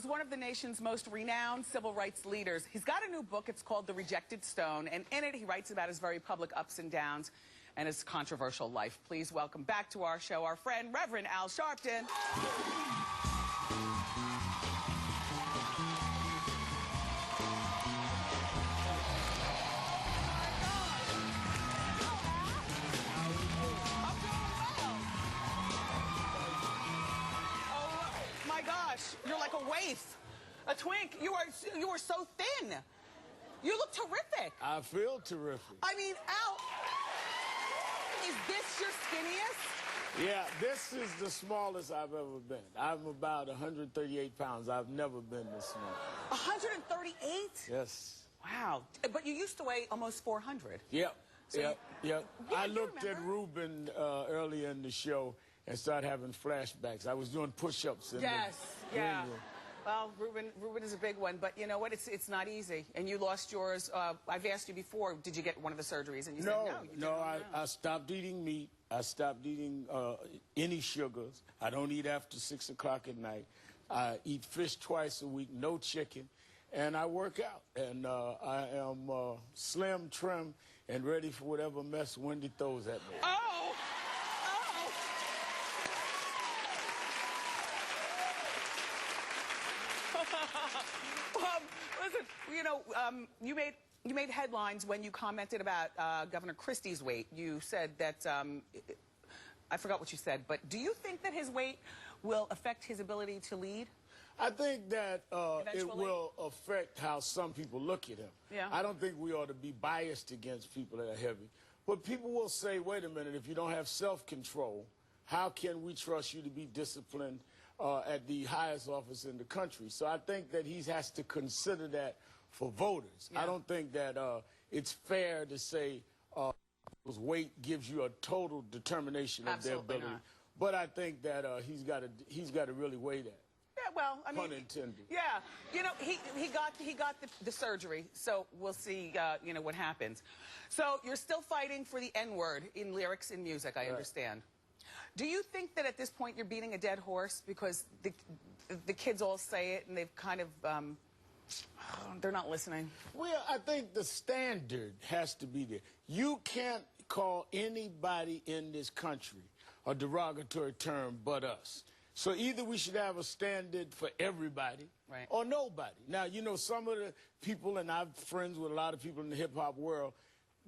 is one of the nation's most renowned civil rights leaders. He's got a new book. It's called The Rejected Stone, and in it he writes about his very public ups and downs and his controversial life. Please welcome back to our show our friend, Reverend Al Sharpton. You're like a waif, a twink. You are so thin. You look terrific. I feel terrific. I mean, Al, is this your skinniest? Yeah, this is the smallest I've ever been. I'm about 138 pounds. I've never been this small. 138? Yes. Wow. But you used to weigh almost 400. Yep. So yep. Yeah, I looked at Ruben earlier in the show and started having flashbacks. I was doing push-ups. Yes, yeah. Well, Ruben is a big one, but you know what? It's not easy. And you lost yours. I've asked you before, did you get one of the surgeries? And you said no. I stopped eating meat. I stopped eating any sugars. I don't eat after 6 o'clock at night. I eat fish twice a week, no chicken. And I work out. And I am slim, trim, and ready for whatever mess Wendy throws at me. Oh! Listen, you know, you made headlines when you commented about Governor Christie's weight. You said that, I forgot what you said, but do you think that his weight will affect his ability to lead? I think that it will affect how some people look at him. Yeah. I don't think we ought to be biased against people that are heavy. But people will say, wait a minute, if you don't have self-control, how can we trust you to be disciplined at the highest office in the country? So I think that he has to consider that for voters. Yeah. I don't think that it's fair to say weight gives you a total determination of their ability. Not. But I think that he's got to really weigh that. Yeah, well, I mean, pun intended. Yeah, you know, he got the surgery, so we'll see, you know, what happens. So you're still fighting for the N-word in lyrics and music, I understand. Do you think that at this point you're beating a dead horse because the kids all say it and they've kind of, they're not listening? Well, I think the standard has to be there. You can't call anybody in this country a derogatory term but us. So either we should have a standard for everybody or nobody. Now, you know, some of the people, and I'm friends with a lot of people in the hip-hop world,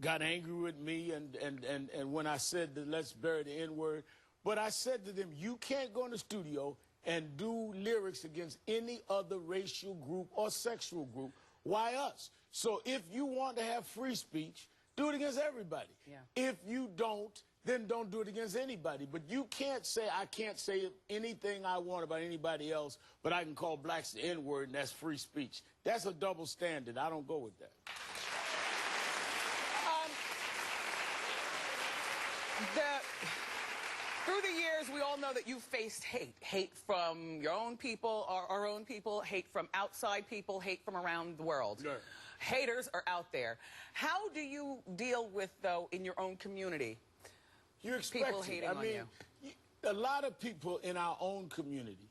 got angry with me and when I said that let's bury the N-word. But I said to them, you can't go in the studio and do lyrics against any other racial group or sexual group. Why us? So if you want to have free speech, do it against everybody. Yeah. If you don't, then don't do it against anybody. But you can't say, I can't say anything I want about anybody else, but I can call blacks the N-word and that's free speech. That's a double standard. I don't go with that. Through the years, we all know that you've faced hate. Hate from your own people, our own people, hate from outside people, hate from around the world. Yeah. Haters are out there. How do you deal with, though, in your own community, you expect people hating on you? A lot of people in our own community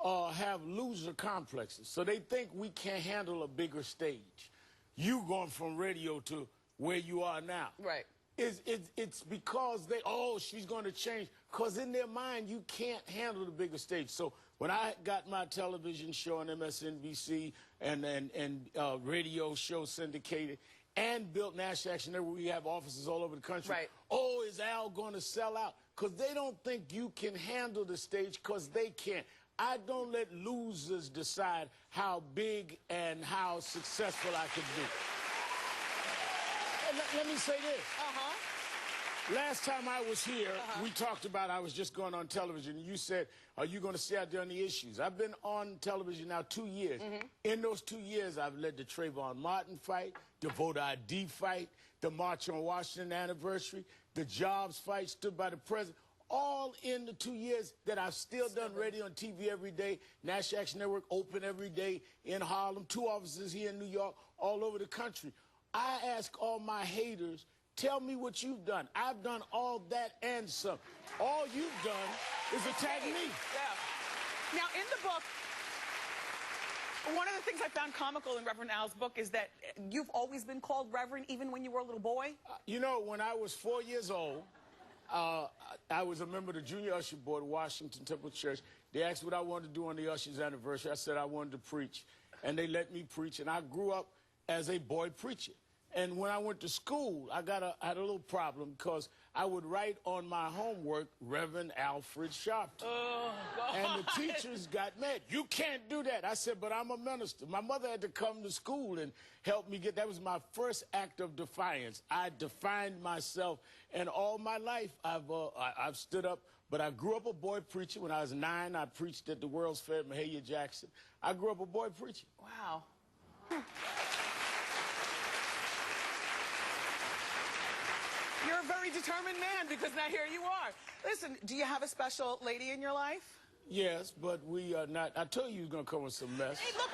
have loser complexes, so they think we can't handle a bigger stage. You going from radio to where you are now. Right. It's because she's going to change. Because in their mind, you can't handle the bigger stage. So when I got my television show on MSNBC and radio show syndicated and built National Action Network, we have offices all over the country. Right. Oh, is Al going to sell out? Because they don't think you can handle the stage because they can't. I don't let losers decide how big and how successful I can be. Let me say this. Last time I was here, we talked about I was just going on television. You said, are you going to stay out there on the issues? I've been on television now 2 years. In those 2 years, I've led the Trayvon Martin fight, the voter ID fight, the March on Washington anniversary, the jobs fight, stood by the president. All in the 2 years that I've still done radio and TV every day, National Action Network open every day in Harlem, 2 offices here in New York, all over the country. I ask all my haters, tell me what you've done. I've done all that and some. All you've done is attack me. Yeah. Now, in the book, One of the things I found comical in Reverend Al's book is that you've always been called Reverend even when you were a little boy. You know, when I was 4 years old, I was a member of the Junior Usher Board of Washington Temple Church. They asked what I wanted to do on the Usher's anniversary. I said I wanted to preach, and they let me preach, and I grew up as a boy preacher. And when I went to school, I had a little problem because I would write on my homework, Reverend Alfred Sharpton. Oh, God. And the teachers got mad. You can't do that. I said, but I'm a minister. My mother had to come to school and help me that was my first act of defiance. I defined myself, and all my life I've stood up. But I grew up a boy preacher. When I was 9, I preached at the World's Fair at Mahalia Jackson. I grew up a boy preacher. Wow. You're a very determined man, because now here you are. Listen, do you have a special lady in your life? Yes, but we are not. I told you he was going to come with some mess. Hey, look,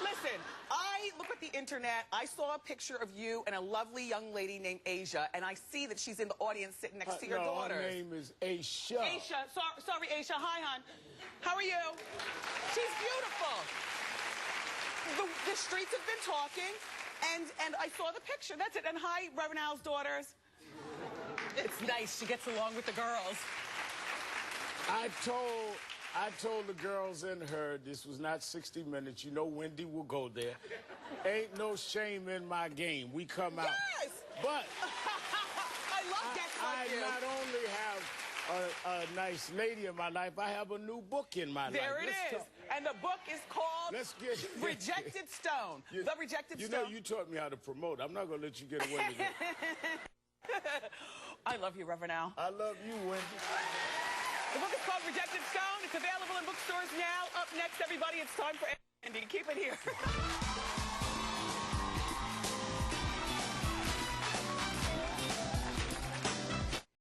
listen. I look at the internet. I saw a picture of you and a lovely young lady named Asia, and I see that she's in the audience sitting next to your daughters. Her name is Aisha. Aisha, sorry, Aisha. Hi, hon. How are you? She's beautiful. The streets have been talking, and I saw the picture. That's it. And hi, Reverend Al's daughters. It's nice. She gets along with the girls. I told the girls and her this was not 60 Minutes. You know Wendy will go there. Ain't no shame in my game. We come out. Yes! But I love guests like you. I not only have a nice lady in my life, I have a new book in my life. There it is. And the book is called Rejected Stone. The Rejected Stone. You know, you taught me how to promote. I'm not going to let you get away with it. I love you, Reverend Al. I love you, Wendy. The book is called Rejected Stone. It's available in bookstores now. Up next, everybody, it's time for Andy. Keep it here.